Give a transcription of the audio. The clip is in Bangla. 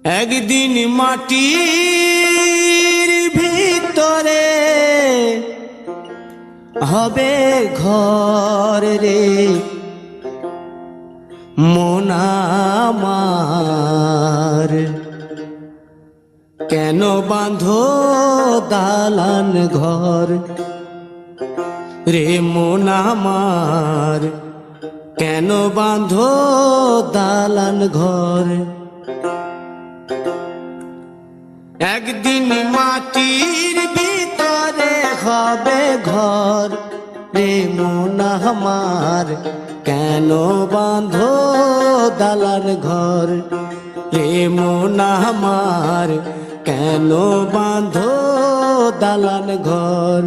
একদিন মাটির ভিতরে হবে ঘর রে মন আমার, কেন বাঁধো দালান ঘর রে মন আমার, কেন বাঁধো দালান ঘর। একদিন মাটির ভিতরে হবে ঘর রে মন আমার, কেন বাঁধো দালান ঘর রে মন আমার, কেন বাঁধো দালান ঘর।